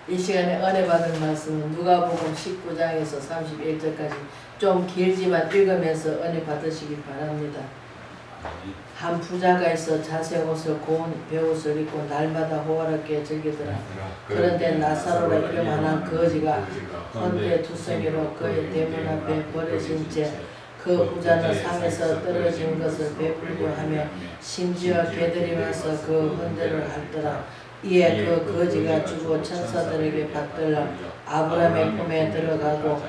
이 시간에 은혜 받을 말씀은 누가복음 19장에서 31절까지 좀 길지만 읽으면서 은혜 받으시기 바랍니다. 한 부자가 있어 자색 옷을 고운 베옷을 입고 날마다 호화롭게 즐기더라. 그런데 나사로라 이름 하나 거지가 헌데 두성이로 그의 대문 앞에 버려진 채 그 부자는 상에서 떨어진 것을 베풀려 하며 심지어 개들이 와서 그 헌대를 핥더라. 이에 그 거지가 죽어 천사들에게 받들어 아브라함의 품에 들어가고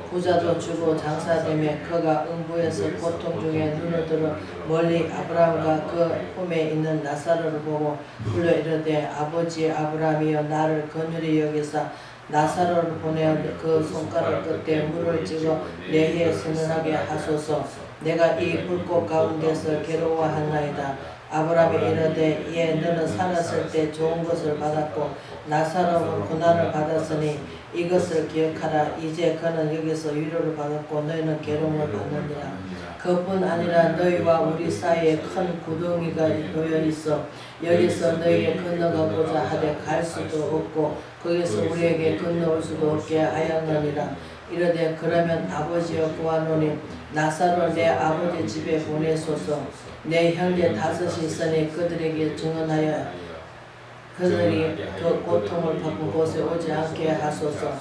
부자도 주고 장사되며 그가 응부에서 고통 중에 눈을 들어 멀리 아브라함과 그 품에 있는 나사로를 보고 불러 이르되 아버지 아브라함이여 나를 긍휼히 여기사 나사로를 보내어 그 손가락 끝에 물을 찍어 내 혀에 서늘하게 하소서. 내가 이 불꽃 가운데서 괴로워하나이다. 아브라함이 이르되 예 너는 살았을 때 좋은 것을 받았고 나사로는 고난을 받았으니 이것을 기억하라. 이제 그는 여기서 위로를 받았고 너희는 괴로움을 받느니라. 그뿐 아니라 너희와 우리 사이에 큰 구덩이가 놓여 있어 여기서 너희에 건너가고자 하되 갈 수도 없고 거기서 우리에게 건너올 수도 없게 하였느니라. 이르되 그러면 아버지여 구하노니 나사로 내 아버지 집에 보내소서. 내 형제 다섯이 있으니 그들에게 증언하여 그들이 그 고통을 받고 곳에 오지 않게 하소서.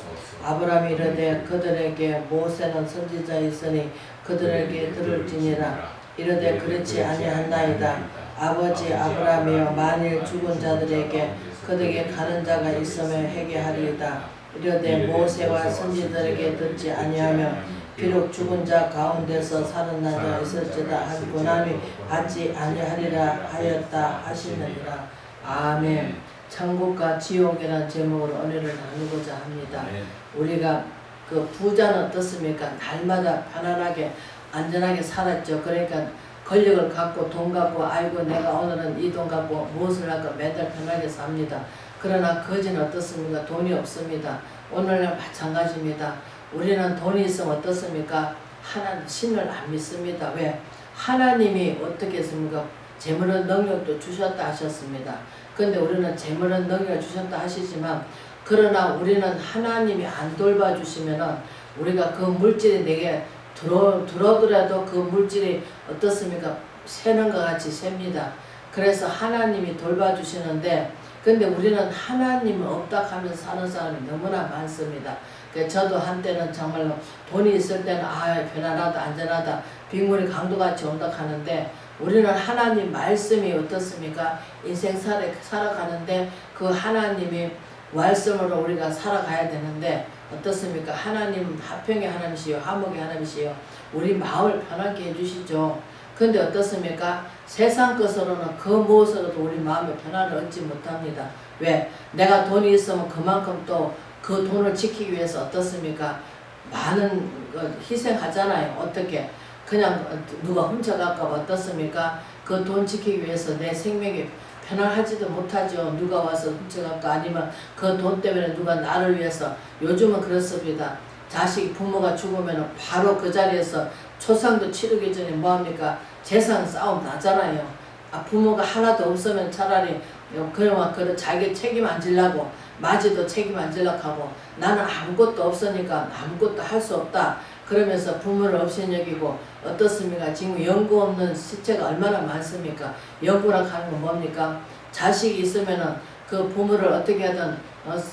아브라함이 이르되 그들에게 모세는 선지자 있으니 그들에게 들을지니라. 이르되 그렇지 아니하나이다. 아버지 아브라함이여 만일 죽은 자들에게 그들에게 가는 자가 있으면 회개하리이다. 이르되 모세와 선지자들에게 듣지 아니하며 비록 죽은 자 가운데서 살아난 자가 있을지다 한 고난이 받지 아니하리라 하였다 하시느니라. 아멘. 천국과 지옥이라는 제목으로 은혜를 나누고자 합니다. 우리가 그 부자는 어떻습니까? 날마다 편안하게 안전하게 살았죠. 그러니까 권력을 갖고 돈 갖고 아이고 내가 오늘은 이 돈 갖고 무엇을 할까 매달 편하게 삽니다. 그러나 거지는 어떻습니까? 돈이 없습니다. 오늘날 마찬가지입니다. 우리는 돈이 있으면 어떻습니까? 하나님 신을 안 믿습니다. 왜? 하나님이 어떻게 했습니까? 재물은 능력도 주셨다 하셨습니다. 근데 우리는 재물은 능력을 주셨다 하시지만 그러나 우리는 하나님이 안 돌봐주시면은 우리가 그 물질이 내게 들어오더라도 그 물질이 어떻습니까? 새는 것 같이 셉니다. 그래서 하나님이 돌봐주시는데 근데 우리는 하나님을 없다 하면서 사는 사람이 너무나 많습니다. 저도 한때는 정말로 돈이 있을 때는 편안하다 안전하다 빅물이 강도같이 온다 하는데 우리는 하나님 말씀이 어떻습니까? 인생 살아가는데 그 하나님이 말씀으로 우리가 살아가야 되는데 어떻습니까? 하나님 화평의 하나님이시요 화목의 하나님이시요 우리 마음을 편하게 해주시죠. 근데 어떻습니까? 세상 것으로는 그 무엇으로도 우리 마음의 편안을 얻지 못합니다. 왜? 내가 돈이 있으면 그만큼 또 그 돈을 지키기 위해서 어떻습니까? 많은 희생하잖아요. 어떻게? 그냥 누가 훔쳐갈까 봐 어떻습니까? 그 돈 지키기 위해서 내 생명이 편안하지도 못하죠. 누가 와서 훔쳐갈까 아니면 그 돈 때문에 누가 나를 위해서 요즘은 그렇습니다. 자식 부모가 죽으면 바로 그 자리에서 초상도 치르기 전에 뭐합니까? 재산 싸움 나잖아요. 부모가 하나도 없으면 차라리 그러면 자기 책임 안 지려고 마지도 책임 안 지려고 하고 나는 아무것도 없으니까 아무것도 할 수 없다. 그러면서 부모를 없인 여기고 어떻습니까? 지금 연구 없는 시체가 얼마나 많습니까? 연구라고 하는 건 뭡니까? 자식이 있으면은 그 부모를 어떻게 하든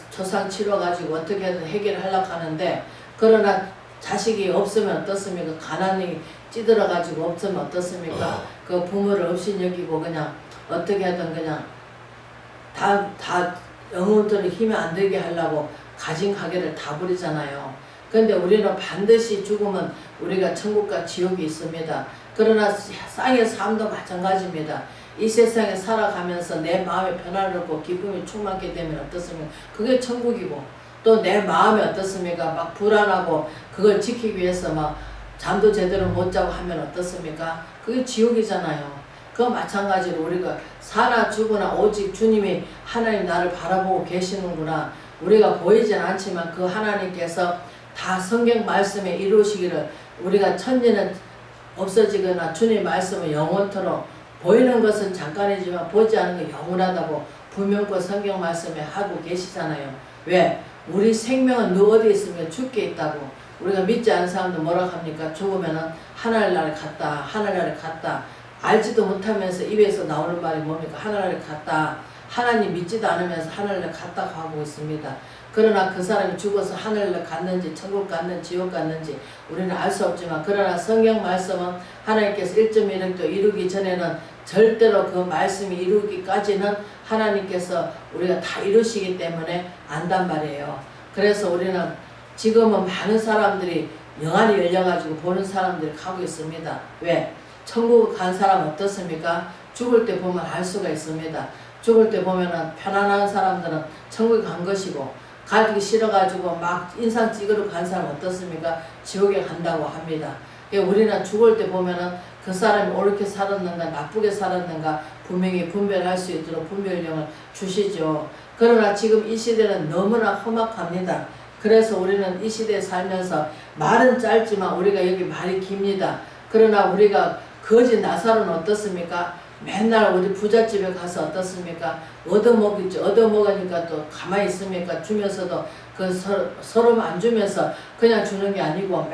초상 치러가지고 어떻게 하든 해결하려고 하는데 그러나 자식이 없으면 어떻습니까? 가난이 찌들어가지고 없으면 어떻습니까? 그 부모를 없인 여기고 그냥 어떻게 하든 그냥 다 영혼들을 힘에 안 들게 하려고 가진 가게를 다 버리잖아요. 근데 우리는 반드시 죽으면 우리가 천국과 지옥이 있습니다. 그러나 쌍의 삶도 마찬가지입니다. 이 세상에 살아가면서 내 마음에 편안을 얻고 기쁨이 충만하게 되면 어떻습니까? 그게 천국이고 또 내 마음이 어떻습니까? 막 불안하고 그걸 지키기 위해서 막 잠도 제대로 못 자고 하면 어떻습니까? 그게 지옥이잖아요. 그 마찬가지로 우리가 사나 죽으나 오직 주님이 하나님 나를 바라보고 계시는구나. 우리가 보이진 않지만 그 하나님께서 다 성경 말씀에 이루시기를 우리가 천지는 없어지거나 주님 말씀은 영원토록 보이는 것은 잠깐이지만 보지 않은 건 영원하다고 분명히 성경 말씀에 하고 계시잖아요. 왜? 우리 생명은 너 어디 있으면 죽게 있다고. 우리가 믿지 않는 사람도 뭐라 합니까? 죽으면은 하늘나라에 갔다, 하늘나라에 갔다. 알지도 못하면서 입에서 나오는 말이 뭡니까? 하늘나라에 갔다. 하나님 믿지도 않으면서 하늘나라에 갔다고 하고 있습니다. 그러나 그 사람이 죽어서 하늘나라에 갔는지 천국 갔는지 지옥 갔는지 우리는 알 수 없지만, 그러나 성경 말씀은 하나님께서 1.1행도 이루기 전에는 절대로 그 말씀이 이루기까지는 하나님께서 우리가 다 이루시기 때문에 안단 말이에요. 그래서 우리는 지금은 많은 사람들이 영안이 열려가지고 보는 사람들이 가고 있습니다. 왜? 천국 간 사람 어떻습니까? 죽을 때 보면 알 수가 있습니다. 죽을 때 보면은 편안한 사람들은 천국에 간 것이고, 가기 싫어가지고 막 인상 찍으러 간 사람 어떻습니까? 지옥에 간다고 합니다. 우리는 죽을 때 보면은 그 사람이 옳게 살았는가 나쁘게 살았는가 분명히 분별할 수 있도록 분별력을 주시죠. 그러나 지금 이 시대는 너무나 험악합니다. 그래서 우리는 이 시대에 살면서 말은 짧지만 우리가 여기 말이 깁니다. 그러나 우리가 거지 나사로는 어떻습니까? 맨날 어디 부잣집에 가서 어떻습니까? 얻어먹겠지. 얻어먹으니까 또 가만히 있습니까? 주면서도 그 서로 안 주면서 그냥 주는 게 아니고 막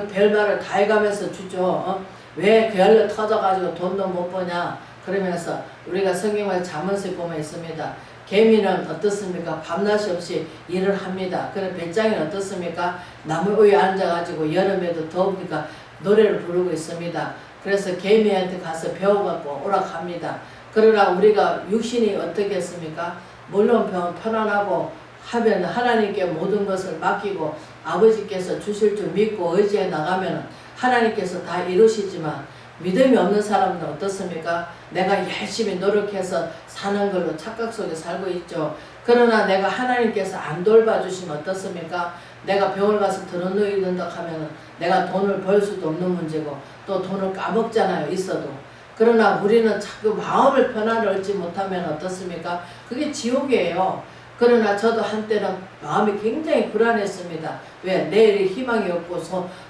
별말을 다 해가면서 주죠. 왜 별로 터져가지고 돈도 못 버냐? 그러면서 우리가 성경에 잠언서에 보면 있습니다. 개미는 어떻습니까? 밤낮이 없이 일을 합니다. 그럼 배짱이는 어떻습니까? 나무 위에 앉아가지고 여름에도 더우니까 노래를 부르고 있습니다. 그래서 개미한테 가서 배워갖고 오락합니다. 그러나 우리가 육신이 어떻게 했습니까? 물론 편안하고 하면 하나님께 모든 것을 맡기고 아버지께서 주실 줄 믿고 의지해 나가면 하나님께서 다 이루시지만, 믿음이 없는 사람은 어떻습니까? 내가 열심히 노력해서 사는 걸로 착각 속에 살고 있죠. 그러나 내가 하나님께서 안 돌봐주시면 어떻습니까? 내가 병을 가서 들어누이는다 하면 내가 돈을 벌 수도 없는 문제고 또 돈을 까먹잖아요. 있어도. 그러나 우리는 자꾸 마음을 편안을 얻지 못하면 어떻습니까? 그게 지옥이에요. 그러나 저도 한때는 마음이 굉장히 불안했습니다. 왜? 내일이 희망이 없고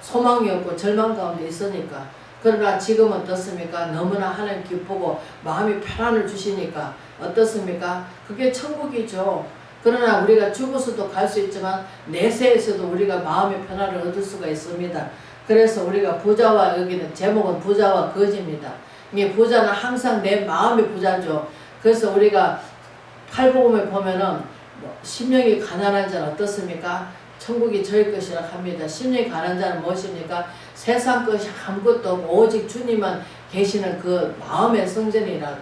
소망이 없고 절망 가운데 있으니까. 그러나 지금 어떻습니까? 너무나 하나님 기쁘고 마음이 편안을 주시니까 어떻습니까? 그게 천국이죠. 그러나 우리가 죽어서도 갈 수 있지만 내세에서도 우리가 마음의 편안을 얻을 수가 있습니다. 그래서 우리가 부자와, 여기는 제목은 부자와 거지입니다. 이 부자는 항상 내 마음이 부자죠. 그래서 우리가 팔복음에 보면은 심령이 가난한 자는 어떻습니까? 천국이 저희 것이라 합니다. 심령이 가난한 자는 무엇입니까? 세상 것이 아무것도 없고 오직 주님만 계시는 그 마음의 성전이라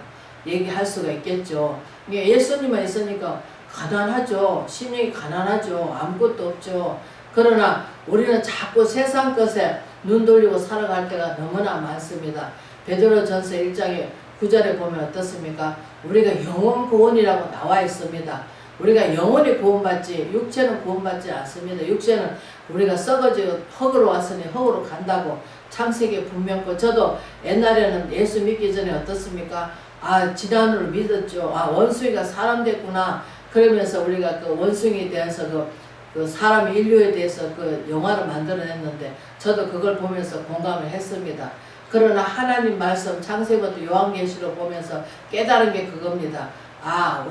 얘기할 수가 있겠죠. 예수님만 있으니까 가난하죠. 심령이 가난하죠. 아무것도 없죠. 그러나 우리는 자꾸 세상 것에 눈 돌리고 살아갈 때가 너무나 많습니다. 베드로전서 1장에 9절에 보면 어떻습니까? 우리가 영원 구원이라고 나와 있습니다. 우리가 영원히 구원받지 육체는 구원받지 않습니다. 육체는 우리가 썩어지고 흙으로 왔으니 흙으로 간다고 창세기에 분명고, 저도 옛날에는 예수 믿기 전에 어떻습니까? 지난으로 믿었죠. 원숭이가 사람 됐구나. 그러면서 우리가 그 원숭이에 대해서 그 사람 인류에 대해서 그 영화를 만들어냈는데 저도 그걸 보면서 공감을 했습니다. 그러나 하나님 말씀 창세기부터 요한계시록 보면서 깨달은 게 그겁니다.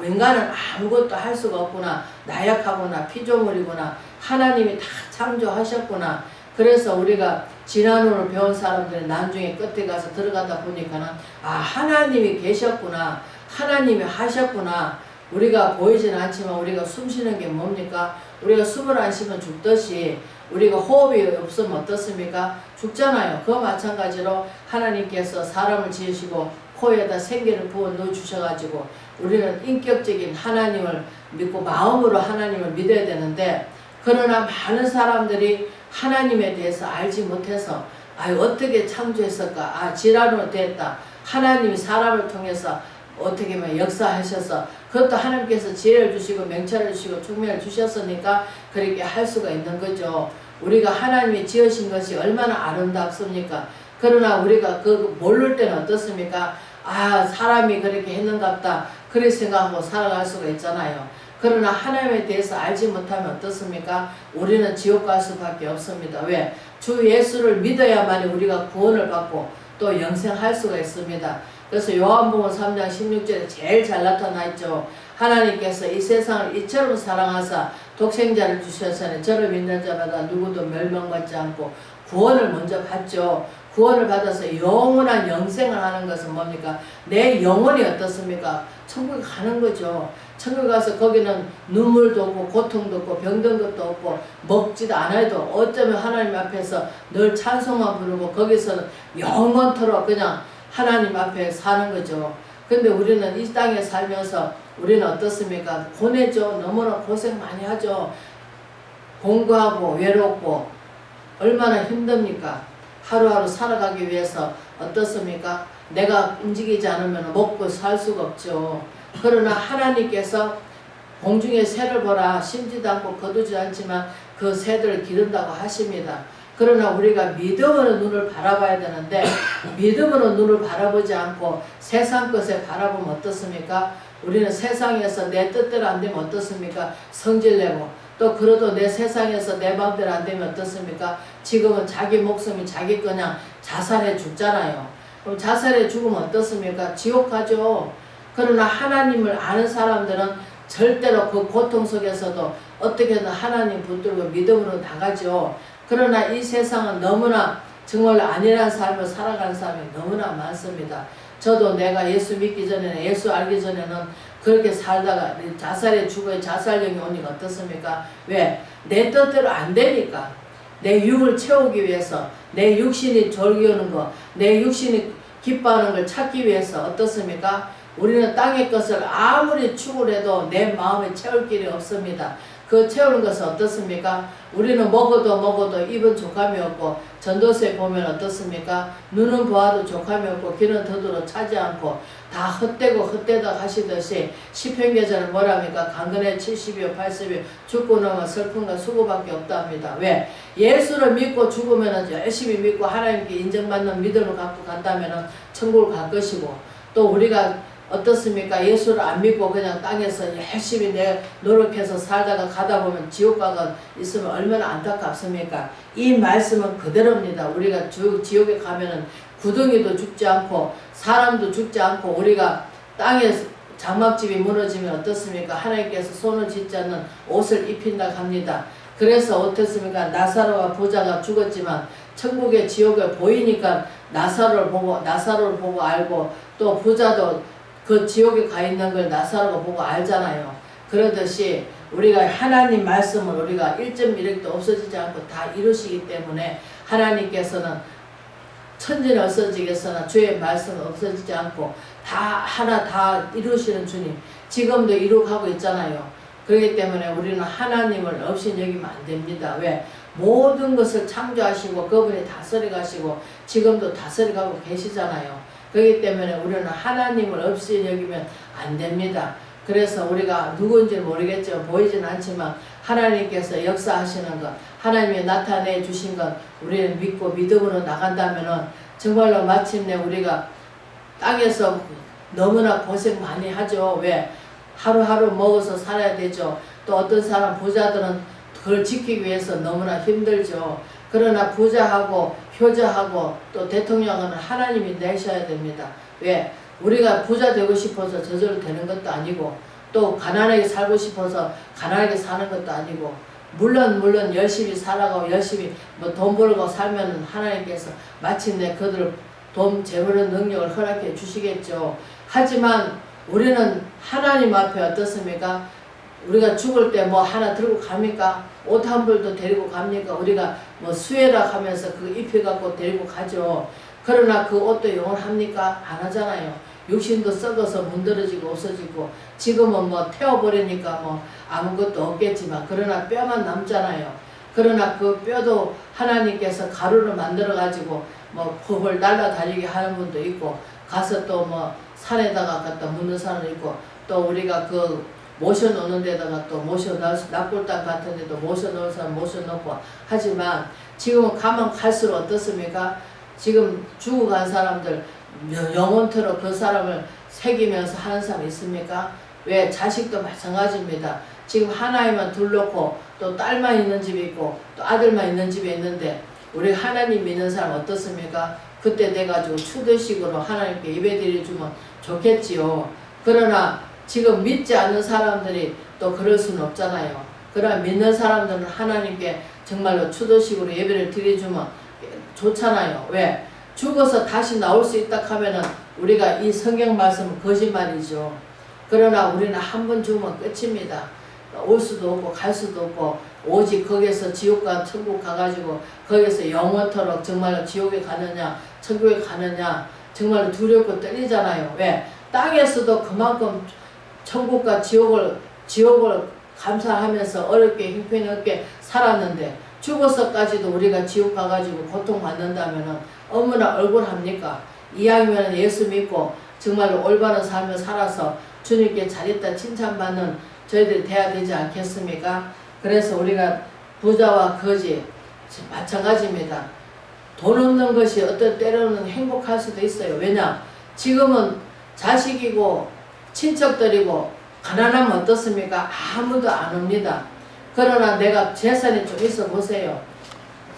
인간은 아무것도 할 수가 없구나. 나약하구나. 피조물이구나. 하나님이 다 창조하셨구나. 그래서 우리가 지난으로 배운 사람들이 나중에 끝에 가서 들어가다 보니까는 하나님이 계셨구나. 하나님이 하셨구나. 우리가 보이지는 않지만 우리가 숨 쉬는 게 뭡니까? 우리가 숨을 안 쉬면 죽듯이 우리가 호흡이 없으면 어떻습니까? 죽잖아요. 그와 마찬가지로 하나님께서 사람을 지으시고 코에다 생기를 부어 넣어주셔가지고 우리는 인격적인 하나님을 믿고 마음으로 하나님을 믿어야 되는데, 그러나 많은 사람들이 하나님에 대해서 알지 못해서 어떻게 창조했을까? 지랄로 됐다. 하나님이 사람을 통해서 어떻게 보면 역사하셔서 그것도 하나님께서 지혜를 주시고 명철을 주시고 총명을 주셨으니까 그렇게 할 수가 있는 거죠. 우리가 하나님이 지으신 것이 얼마나 아름답습니까? 그러나 우리가 그 모를 때는 어떻습니까? 사람이 그렇게 했는갑다. 그렇게 생각하고 살아갈 수가 있잖아요. 그러나 하나님에 대해서 알지 못하면 어떻습니까? 우리는 지옥 갈 수밖에 없습니다. 왜? 주 예수를 믿어야만 우리가 구원을 받고 또 영생할 수가 있습니다. 그래서 요한복음 3장 16절에 제일 잘 나타나 있죠. 하나님께서 이 세상을 이처럼 사랑하사 독생자를 주셨으니 저를 믿는 자마다 누구도 멸망받지 않고 구원을 먼저 받죠. 구원을 받아서 영원한 영생을 하는 것은 뭡니까? 내 영혼이 어떻습니까? 천국에 가는 거죠. 천국에 가서 거기는 눈물도 없고 고통도 없고 병든 것도 없고 먹지도 않아도 어쩌면 하나님 앞에서 늘 찬송만 부르고 거기서는 영원토록 그냥 하나님 앞에 사는 거죠. 근데 우리는 이 땅에 살면서 우리는 어떻습니까? 고뇌죠. 너무나 고생 많이 하죠. 공부하고 외롭고 얼마나 힘듭니까? 하루하루 살아가기 위해서 어떻습니까? 내가 움직이지 않으면 먹고 살 수가 없죠. 그러나 하나님께서 공중의 새를 보라 심지도 않고 거두지 않지만 그 새들을 기른다고 하십니다. 그러나 우리가 믿음으로 눈을 바라봐야 되는데 믿음으로 눈을 바라보지 않고 세상 것에 바라보면 어떻습니까? 우리는 세상에서 내 뜻대로 안 되면 어떻습니까? 성질내고 또 그래도 내 세상에서 내 마음대로 안 되면 어떻습니까? 지금은 자기 목숨이 자기 그냥 자살해 죽잖아요. 그럼 자살해 죽으면 어떻습니까? 지옥 가죠. 그러나 하나님을 아는 사람들은 절대로 그 고통 속에서도 어떻게든 하나님 붙들고 믿음으로 나가죠. 그러나 이 세상은 너무나 정말 안일한 삶을 살아가는 사람이 너무나 많습니다. 저도 내가 예수 믿기 전에는 예수 알기 전에는 그렇게 살다가 자살에 죽어야 자살령이 오니까 어떻습니까? 왜? 내 뜻대로 안 되니까. 내 육을 채우기 위해서 내 육신이 졸기우는 거 내 육신이 기뻐하는 걸 찾기 위해서 어떻습니까? 우리는 땅의 것을 아무리 추구해도 내 마음에 채울 길이 없습니다. 그 채우는 것은 어떻습니까? 우리는 먹어도 입은 족함이 없고 전도서에 보면 어떻습니까? 눈은 보아도 족함이 없고 귀는 듣어도 차지 않고 다 헛되고 헛되다 하시듯이 시편기자는 뭐랍니까? 강건해 70이요 80이요 죽고 나면 슬픔과 수고밖에 없다 합니다. 왜? 예수를 믿고 죽으면 열심히 믿고 하나님께 인정받는 믿음을 갖고 간다면 천국을 갈 것이고 또 우리가 어떻습니까? 예수를 안 믿고 그냥 땅에서 열심히 노력해서 살다가 가다 보면 지옥가가 있으면 얼마나 안타깝습니까? 이 말씀은 그대로입니다. 우리가 지옥에 가면은 구덩이도 죽지 않고 사람도 죽지 않고 우리가 땅에 장막집이 무너지면 어떻습니까? 하나님께서 손을 짓지 않는 옷을 입힌다 합니다. 그래서 어떻습니까? 나사로와 부자가 죽었지만 천국의 지옥을 보이니까 나사로를 보고 알고 또 부자도 그 지옥에 가 있는 걸 나사로가 보고 알잖아요. 그러듯이 우리가 하나님 말씀을 우리가 1.1핵도 없어지지 않고 다 이루시기 때문에 하나님께서는 천지는 없어지겠으나 주의 말씀은 없어지지 않고 하나 다 이루시는 주님 지금도 이루고 있잖아요. 그렇기 때문에 우리는 하나님을 없이 여기면 안 됩니다. 왜? 모든 것을 창조하시고 그분이 다스려가시고 지금도 다스려가고 계시잖아요. 그렇기 때문에 우리는 하나님을 없이 여기면 안 됩니다. 그래서 우리가 누군지는 모르겠지만 보이진 않지만 하나님께서 역사하시는 것 하나님이 나타내 주신 것 우리는 믿고 믿음으로 나간다면 정말로 마침내 우리가 땅에서 너무나 고생 많이 하죠. 왜? 하루하루 먹어서 살아야 되죠. 또 어떤 사람 부자들은 그걸 지키기 위해서 너무나 힘들죠. 그러나 부자하고 효자하고 또 대통령은 하나님이 내셔야 됩니다. 왜? 우리가 부자 되고 싶어서 저절로 되는 것도 아니고 또 가난하게 살고 싶어서 가난하게 사는 것도 아니고 물론 열심히 살아가고 열심히 돈 벌고 살면 하나님께서 마침내 그들 돈 재물의 능력을 허락해 주시겠죠. 하지만 우리는 하나님 앞에 어떻습니까? 우리가 죽을 때 뭐 하나 들고 갑니까? 옷 한 벌도 데리고 갑니까? 우리가 뭐 수혜라 하면서 그거 입혀갖고 데리고 가죠. 그러나 그 옷도 영원합니까? 안 하잖아요. 육신도 썩어서 문드러지고 없어지고 지금은 뭐 태워버리니까 뭐 아무것도 없겠지만 그러나 뼈만 남잖아요. 그러나 그 뼈도 하나님께서 가루를 만들어 가지고 뭐 펄펄 날아다니게 하는 분도 있고 가서 또 뭐 산에다가 갖다 묻는 사람도 있고 또 우리가 그 모셔놓는 데다가 또 납골당 같은 데도 모셔놓은 사람 모셔놓고 하지만 지금은 가면 갈수록 어떻습니까? 지금 죽어간 사람들 영원토록 그 사람을 새기면서 하는 사람 있습니까? 왜? 자식도 마찬가지입니다. 지금 하나님만 둘러놓고 또 딸만 있는 집이 있고 또 아들만 있는 집이 있는데 우리 하나님 믿는 사람 어떻습니까? 그때 돼가지고 추도식으로 하나님께 예배드려주면 좋겠지요. 그러나 지금 믿지 않는 사람들이 또 그럴 수는 없잖아요. 그러나 믿는 사람들은 하나님께 정말로 추도식으로 예배를 드려주면 좋잖아요. 왜? 죽어서 다시 나올 수 있다 하면은 우리가 이 성경 말씀은 거짓말이죠. 그러나 우리는 한 번 죽으면 끝입니다. 올 수도 없고 갈 수도 없고 오직 거기서 지옥과 천국 가가지고 거기서 영원토록 정말로 지옥에 가느냐 천국에 가느냐 정말로 두렵고 떨리잖아요. 왜? 땅에서도 그만큼 천국과 지옥을 감사하면서 어렵게 형편없게 살았는데 죽어서까지도 우리가 지옥 가가지고 고통받는다면 어머나 억울합니까? 이왕이면 예수 믿고 정말로 올바른 삶을 살아서 주님께 잘했다 칭찬받는 저희들이 돼야 되지 않겠습니까? 그래서 우리가 부자와 거지 마찬가지입니다. 돈 없는 것이 어떤 때로는 행복할 수도 있어요. 왜냐? 지금은 자식이고 친척들이고 가난하면 어떻습니까? 아무도 안 옵니다. 그러나 내가 재산이 좀 있어 보세요.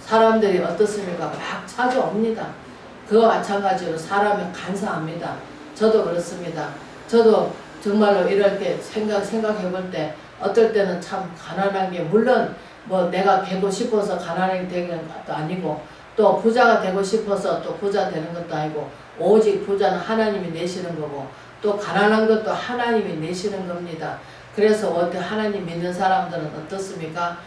사람들이 어떻습니까? 막 찾아옵니다. 그와 마찬가지로 사람이 간사합니다. 저도 그렇습니다. 저도 정말로 이렇게 생각해 볼 때 어떨 때는 참 가난한 게 물론 뭐 내가 되고 싶어서 가난하게 되는 것도 아니고 또 부자가 되고 싶어서 또 부자 되는 것도 아니고 오직 부자는 하나님이 내시는 거고 또 가난한 것도 하나님이 내시는 겁니다. 그래서 어때 하나님 믿는 사람들은 어떻습니까?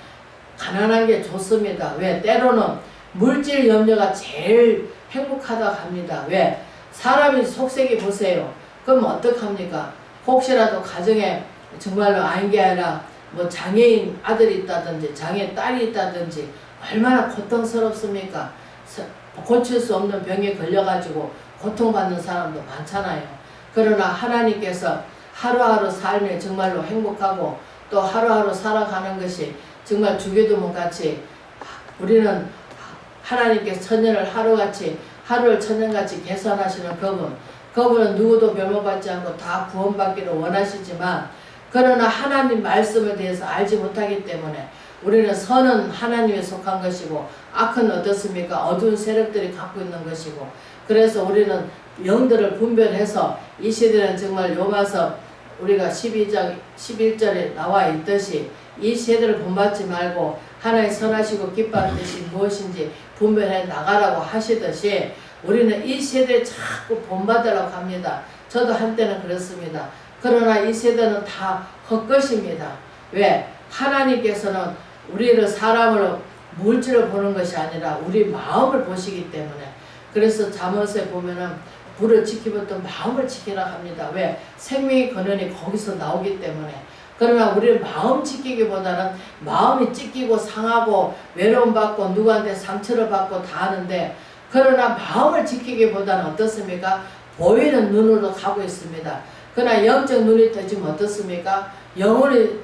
가난한 게 좋습니다. 왜? 때로는 물질 염려가 제일 행복하다고 합니다. 왜? 사람이 속색이 보세요. 그럼 어떡합니까? 혹시라도 가정에 정말로 아닌 게 아니라 뭐 장애인 아들이 있다든지 장애 딸이 있다든지 얼마나 고통스럽습니까? 고칠 수 없는 병에 걸려가지고 고통받는 사람도 많잖아요. 그러나 하나님께서 하루하루 삶에 정말로 행복하고 또 하루하루 살아가는 것이 정말 주기도문 같이 우리는 하나님께서 천년을 하루를 천년같이 계산하시는 그분은 누구도 멸망받지 않고 다 구원받기를 원하시지만 그러나 하나님 말씀에 대해서 알지 못하기 때문에 우리는 선은 하나님에 속한 것이고 악은 어떻습니까? 어두운 세력들이 갖고 있는 것이고 그래서 우리는 영들을 분별해서 이 시대는 정말 요마서 우리가 12장 11절에 나와 있듯이 이 세대를 본받지 말고 하나님 선하시고 기뻐하는 뜻이 무엇인지 분별해 나가라고 하시듯이 우리는 이 세대에 자꾸 본받으라고 합니다. 저도 한때는 그렇습니다. 그러나 이 세대는 다 헛것입니다. 왜? 하나님께서는 우리를 사람으로 물질을 보는 것이 아니라 우리 마음을 보시기 때문에 그래서 잠언서에 보면은 불을 지키면 또 마음을 지키라 합니다. 왜? 생명의 근원이 거기서 나오기 때문에 그러나 우리는 마음 지키기보다는 마음이 찢기고 상하고 외로움받고 누구한테 상처를 받고 다 하는데 그러나 마음을 지키기보다는 어떻습니까? 보이는 눈으로 가고 있습니다. 그러나 영적 눈이 떠지면 어떻습니까? 영혼을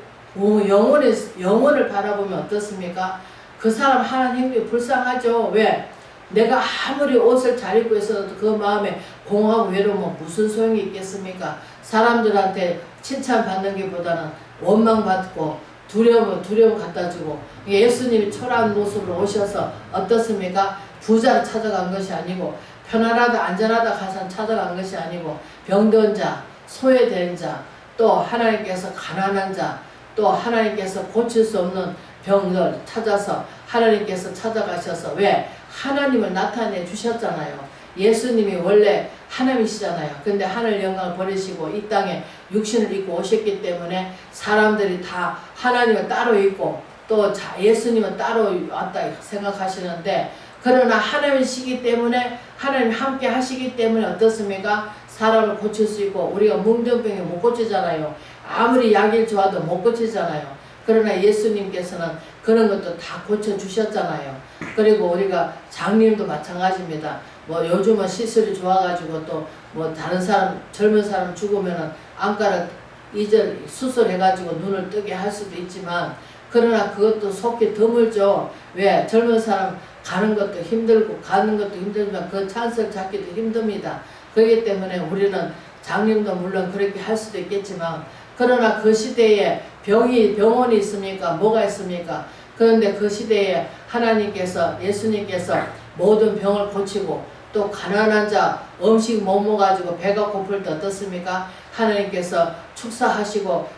바라보면 어떻습니까? 그 사람 하는 행동이 불쌍하죠. 왜? 내가 아무리 옷을 잘 입고 있어도 그 마음에 공허하고 외로우면 무슨 소용이 있겠습니까? 사람들한테 칭찬받는 것보다는 원망받고 두려움 갖다 주고 예수님이 초라한 모습으로 오셔서 어떻습니까? 부자를 찾아간 것이 아니고 편안하다 안전하다 가서 찾아간 것이 아니고 병든 자, 소외된 자, 또 하나님께서 가난한 자, 또 하나님께서 고칠 수 없는 병을 찾아서 하나님께서 찾아가셔서 왜? 하나님을 나타내 주셨잖아요. 예수님이 원래 하나님이시잖아요. 근데 하늘 영광을 버리시고 이 땅에 육신을 입고 오셨기 때문에 사람들이 다 하나님을 따로 있고 또 예수님은 따로 왔다 생각하시는데 그러나 하나님이시기 때문에 하나님 함께 하시기 때문에 어떻습니까? 사람을 고칠 수 있고 우리가 뭉정병에 못 고치잖아요. 아무리 약일 좋아도 못 고치잖아요. 그러나 예수님께서는 그런 것도 다 고쳐주셨잖아요. 그리고 우리가 장님도 마찬가지입니다. 뭐 요즘은 시술이 좋아가지고 또 뭐 다른 사람 젊은 사람 죽으면은 안과를 이절 수술해가지고 눈을 뜨게 할 수도 있지만 그러나 그것도 속히 드물죠. 왜? 젊은 사람 가는 것도 힘들고 가는 것도 힘들지만 그 찬스를 잡기도 힘듭니다. 그렇기 때문에 우리는 장님도 물론 그렇게 할 수도 있겠지만 그러나 그 시대에 병원이 있습니까? 뭐가 있습니까? 그런데 그 시대에 하나님께서 예수님께서 모든 병을 고치고 또 가난한 자 음식 못 먹어가지고 배가 고플 때 어떻습니까? 하나님께서 축사하시고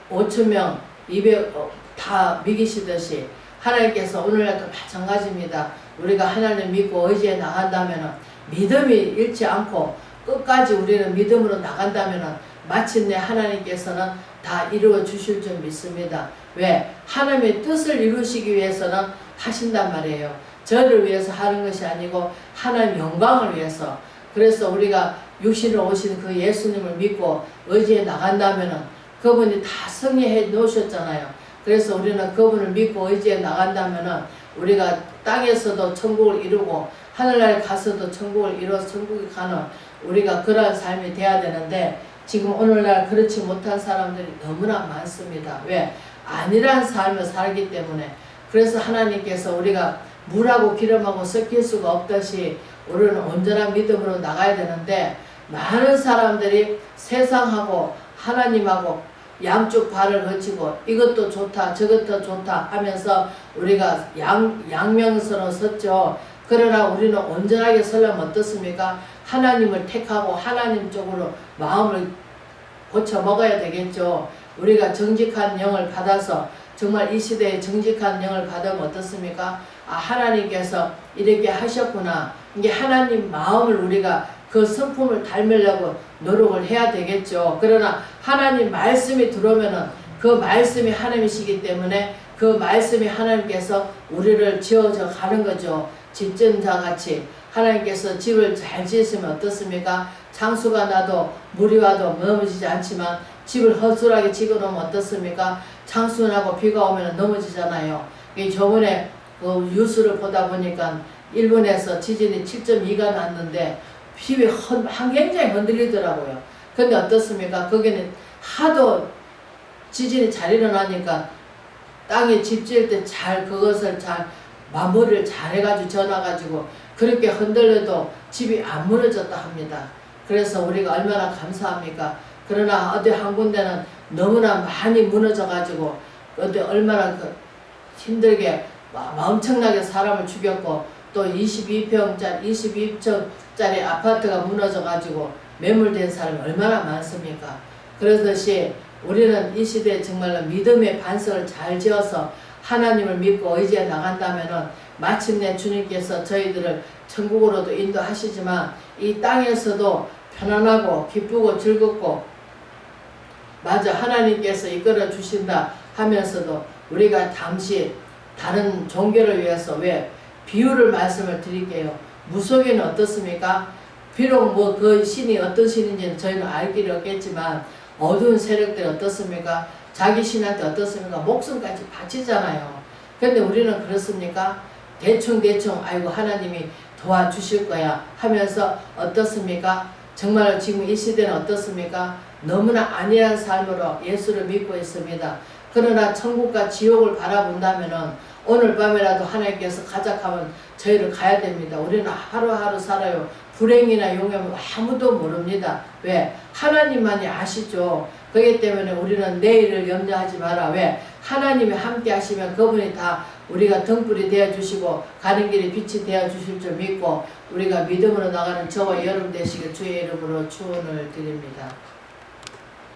5,000명 200 다 먹이시듯이 하나님께서 오늘날도 마찬가지입니다. 우리가 하나님 믿고 의지해 나간다면 믿음이 잃지 않고 끝까지 우리는 믿음으로 나간다면 마침내 하나님께서는 다 이루어 주실 줄 믿습니다. 왜? 하나님의 뜻을 이루시기 위해서는 하신단 말이에요. 저를 위해서 하는 것이 아니고 하나님 영광을 위해서. 그래서 우리가 육신으로 오신 그 예수님을 믿고 의지해 나간다면 그분이 다 승리해 놓으셨잖아요. 그래서 우리는 그분을 믿고 의지해 나간다면 우리가 땅에서도 천국을 이루고 하늘나라에 가서도 천국을 이뤄서 천국에 가는 우리가 그러한 삶이 돼야 되는데 지금 오늘날 그렇지 못한 사람들이 너무나 많습니다. 왜? 아니란 삶을 살기 때문에. 그래서 하나님께서 우리가 물하고 기름하고 섞일 수가 없듯이 우리는 온전한 믿음으로 나가야 되는데 많은 사람들이 세상하고 하나님하고 양쪽 발을 거치고 이것도 좋다 저것도 좋다 하면서 우리가 양명서로 섰죠. 그러나 우리는 온전하게 서려면 어떻습니까? 하나님을 택하고 하나님 쪽으로 마음을 고쳐 먹어야 되겠죠. 우리가 정직한 영을 받아서 정말 이 시대에 정직한 영을 받으면 어떻습니까? 아, 하나님께서 이렇게 하셨구나. 이게 하나님 마음을 우리가 그 성품을 닮으려고 노력을 해야 되겠죠. 그러나 하나님 말씀이 들어오면은 그 말씀이 하나님이시기 때문에 그 말씀이 하나님께서 우리를 지어져 가는 거죠. 집전자 같이 하나님께서 집을 잘 지으시면 어떻습니까? 창수가 나도 물이 와도 넘어지지 않지만 집을 허술하게 지어놓으면 어떻습니까? 창수 나고 비가 오면 넘어지잖아요. 저번에 그 뉴스를 보다 보니까 일본에서 지진이 7.2가 났는데 집이 굉장히 흔들리더라고요. 근데 어떻습니까? 거기는 하도 지진이 잘 일어나니까 땅에 집 지을 때 잘 그것을 잘 마무리를 잘 해가지고 전화가지고 그렇게 흔들려도 집이 안 무너졌다 합니다. 그래서 우리가 얼마나 감사합니까? 그러나 어디 한 군데는 너무나 많이 무너져가지고 어디 얼마나 힘들게 엄청나게 사람을 죽였고 또 22평짜리 아파트가 무너져가지고 매몰된 사람이 얼마나 많습니까? 그러듯이 우리는 이 시대에 정말로 믿음의 반석을 잘 지어서 하나님을 믿고 의지해 나간다면 마침내 주님께서 저희들을 천국으로도 인도하시지만 이 땅에서도 편안하고 기쁘고 즐겁고 맞아 하나님께서 이끌어 주신다 하면서도 우리가 잠시 다른 종교를 위해서 왜 비유를 말씀을 드릴게요. 무속에는 어떻습니까? 비록 뭐 그 신이 어떤 신인지는 저희는 알 길이 없겠지만 어두운 세력들이 어떻습니까? 자기 신한테 어떻습니까? 목숨까지 바치잖아요. 근데 우리는 그렇습니까? 대충 아이고 하나님이 도와주실 거야 하면서 어떻습니까? 정말 지금 이 시대는 어떻습니까? 너무나 안일한 삶으로 예수를 믿고 있습니다. 그러나 천국과 지옥을 바라본다면 오늘 밤이라도 하나님께서 가작하면 저희를 가야 됩니다. 우리는 하루하루 살아요. 불행이나 용염 아무도 모릅니다. 왜? 하나님만이 아시죠. 그렇기 때문에 우리는 내일을 염려하지 마라. 왜? 하나님이 함께 하시면 그분이 다 우리가 등불이 되어주시고 가는 길에 빛이 되어주실 줄 믿고 우리가 믿음으로 나가는 저와 여러분 되시길 주의 이름으로 축원을 드립니다.